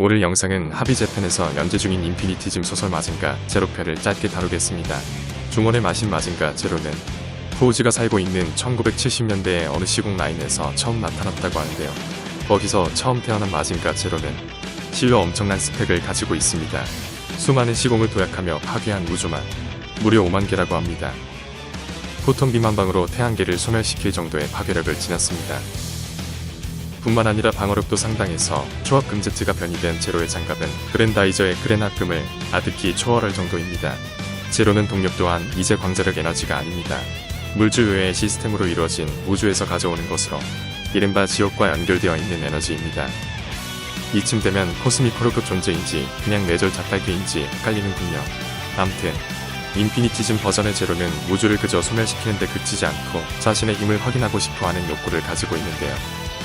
오늘 영상은 하비재팬에서 연재 중인 인피니티즘 소설 마징가 제로편을 짧게 다루겠습니다. 중원의 마신 마징가 제로는 포우즈가 살고 있는 1970년대의 어느 시공 라인에서 처음 나타났다고 하는데요. 거기서 처음 태어난 마징가 제로는 실로 엄청난 스펙을 가지고 있습니다. 수많은 시공을 도약하며 파괴한 우주만 무려 5만 개라고 합니다. 포톤빔 한 방으로 태양계를 소멸시킬 정도의 파괴력을 지녔습니다. 뿐만 아니라 방어력도 상당해서 초합 금제트가 변이된 제로의 장갑은 그랜다이저의 그랜합금을 아득히 초월할 정도입니다. 제로는 동력 또한 이제 광자력 에너지가 아닙니다. 물질 외의 시스템으로 이루어진 우주에서 가져오는 것으로 이른바 지옥과 연결되어 있는 에너지입니다. 이쯤 되면 코스미코르급 존재인지 그냥 뇌절 작달계인지 헷갈리는군요. 암튼 인피니티즘 버전의 제로는 우주를 그저 소멸시키는데 그치지 않고 자신의 힘을 확인하고 싶어하는 욕구를 가지고 있는데요.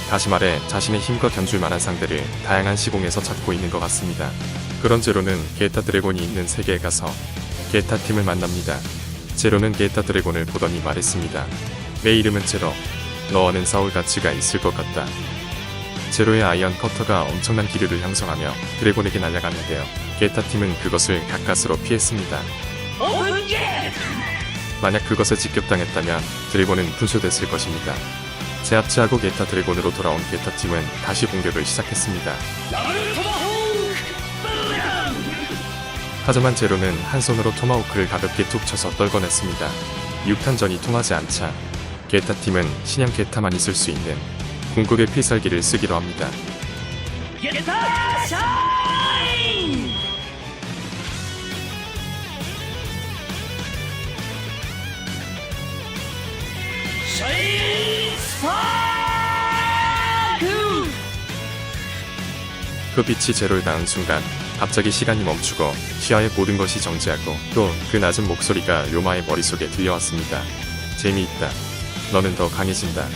다시 말해 자신의 힘과 견줄 만한 상대를 다양한 시공에서 찾고 있는 것 같습니다. 그런 제로는 게타 드래곤이 있는 세계에 가서 게타 팀을 만납니다. 제로는 게타 드래곤을 보더니 말했습니다. 내 이름은 제로. 너와는 싸울 가치가 있을 것 같다. 제로의 아이언 커터가 엄청난 기류를 형성하며 드래곤에게 날아갔는데요. 게타 팀은 그것을 가까스로 피했습니다. 만약 그것에 직격당했다면 드래곤은 분쇄됐을 것입니다. 제압체하고 게타 드래곤으로 돌아온 게타 팀은 다시 공격을 시작했습니다. 하지만 제로는 한 손으로 토마호크를 가볍게 툭 쳐서 떨궈냈습니다. 6탄전이 통하지 않자 게타 팀은 신형 게타만 있을 수 있는 궁극의 필살기를 쓰기로 합니다. 그 빛이 제로를 닿은 순간 갑자기 시간이 멈추고 시야의 모든 것이 정지하고 또 그 낮은 목소리가 료마의 머릿속에 들려왔습니다. 재미있다. 너는 더 강해진다.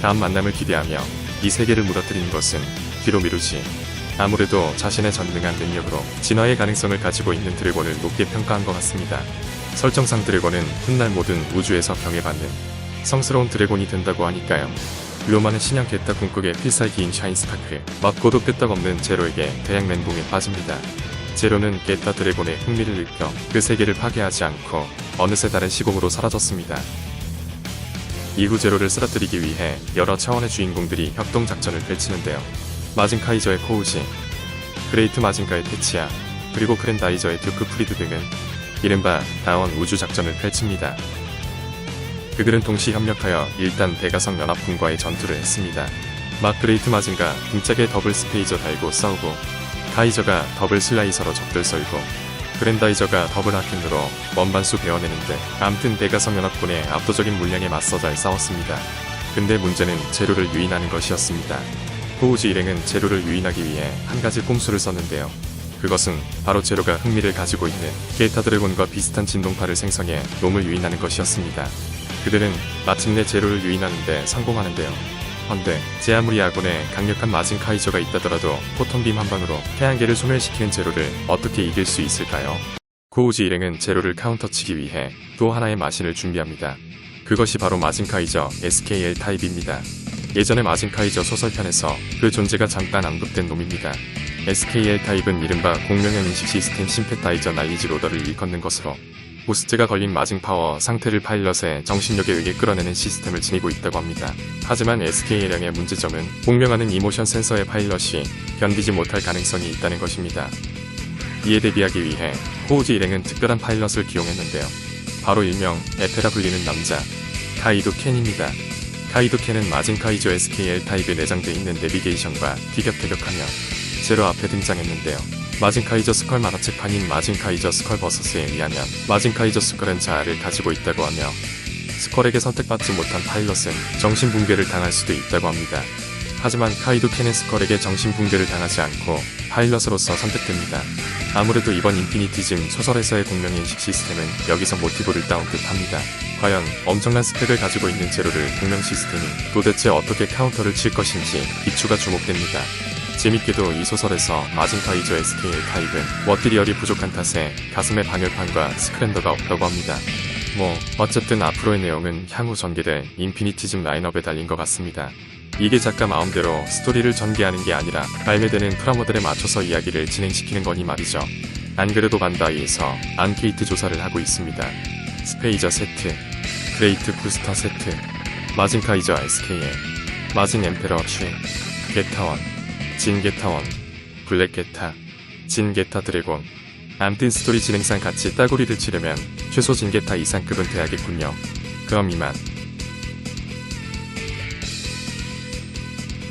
다음 만남을 기대하며 이 세계를 무너뜨리는 것은 뒤로 미루지. 아무래도 자신의 전능한 능력으로 진화의 가능성을 가지고 있는 드래곤을 높게 평가한 것 같습니다. 설정상 드래곤은 훗날 모든 우주에서 경애받는 성스러운 드래곤이 된다고 하니까요. 료마는 신형 게타 궁극의 필살기인 샤인스파크, 맞고도 끄떡없는 제로에게 대양 멘붕에 빠집니다. 제로는 게타 드래곤의 흥미를 느껴 그 세계를 파괴하지 않고 어느새 다른 시공으로 사라졌습니다. 이후 제로를 쓰러뜨리기 위해 여러 차원의 주인공들이 협동작전을 펼치는데요. 마징카이저의 코우지, 그레이트 마징가의 테치아, 그리고 그랜다이저의 듀크 프리드 등은 이른바 다원 우주작전을 펼칩니다. 그들은 동시 협력하여 일단 베가성 연합군과의 전투를 했습니다. 그레이트 마징가 등짝에 더블 스페이저 달고 싸우고, 카이저가 더블 슬라이서로 적들 썰고, 그랜다이저가 더블 하켄으로 원반수 베어내는데 암튼 베가성 연합군의 압도적인 물량에 맞서 잘 싸웠습니다. 근데 문제는 제로를 유인하는 것이었습니다. 포우즈 일행은 제로를 유인하기 위해 한 가지 꼼수를 썼는데요. 그것은 바로 제로가 흥미를 가지고 있는 게타 드래곤과 비슷한 진동파를 생성해 놈을 유인하는 것이었습니다. 그들은 마침내 제로를 유인하는데 성공하는데요. 헌데 제 아무리 아군에 강력한 마징카이저가 있다더라도 포톤빔 한 방으로 태양계를 소멸시키는 제로를 어떻게 이길 수 있을까요? 코우지 일행은 제로를 카운터치기 위해 또 하나의 마신을 준비합니다. 그것이 바로 마징카이저 SKL 타입입니다. 예전에 마징카이저 소설편에서 그 존재가 잠깐 언급된 놈입니다. SKL 타입은 이른바 공명형 인식 시스템 심페타이저 날리지 로더를 일컫는 것으로 부스트가 걸린 마징파워 상태를 파일럿의 정신력에 의해 끌어내는 시스템을 지니고 있다고 합니다. 하지만 SKL형의 문제점은 공명하는 이모션 센서의 파일럿이 견디지 못할 가능성이 있다는 것입니다. 이에 대비하기 위해 호우지 일행은 특별한 파일럿을 기용했는데요. 바로 일명 에페라 불리는 남자 카이도 켄입니다. 카이도 켄은 마징카이저 SKL 타입에 내장되어 있는 내비게이션과 티격태격하며 제로 앞에 등장했는데요. 마징카이저 스컬 만화책판인 마징카이저 스컬 버서스에 의하면 마징카이저 스컬은 자아를 가지고 있다고 하며 스컬에게 선택받지 못한 파일럿은 정신붕괴를 당할 수도 있다고 합니다. 하지만 카이도 켄은 스컬에게 정신붕괴를 당하지 않고 파일럿으로서 선택됩니다. 아무래도 이번 인피니티즘 소설에서의 공명인식 시스템은 여기서 모티브를 따온 듯합니다. 과연 엄청난 스펙을 가지고 있는 제로를 공명 시스템이 도대체 어떻게 카운터를 칠 것인지 기추가 주목됩니다. 재밌게도 이 소설에서 마징카이저 SKL 타입은 머티리얼이 부족한 탓에 가슴에 방열판과 스크랜더가 없다고 합니다. 어쨌든 앞으로의 내용은 향후 전개될 인피니티즘 라인업에 달린 것 같습니다. 이게 작가 마음대로 스토리를 전개하는 게 아니라 발매되는 프라모델에 맞춰서 이야기를 진행시키는 거니 말이죠. 안 그래도 반다이에서 앙케이트 조사를 하고 있습니다. 스페이저 세트, 그레이트 부스터 세트, 마진 카이저 SK에, 마진 엠페러 쉐, 게타원, 진 게타원, 블랙 게타, 진 게타 드래곤. 암튼 스토리 진행상 같이 따구리를 치려면 최소 진 게타 이상급은 돼야겠군요. 그럼 이만.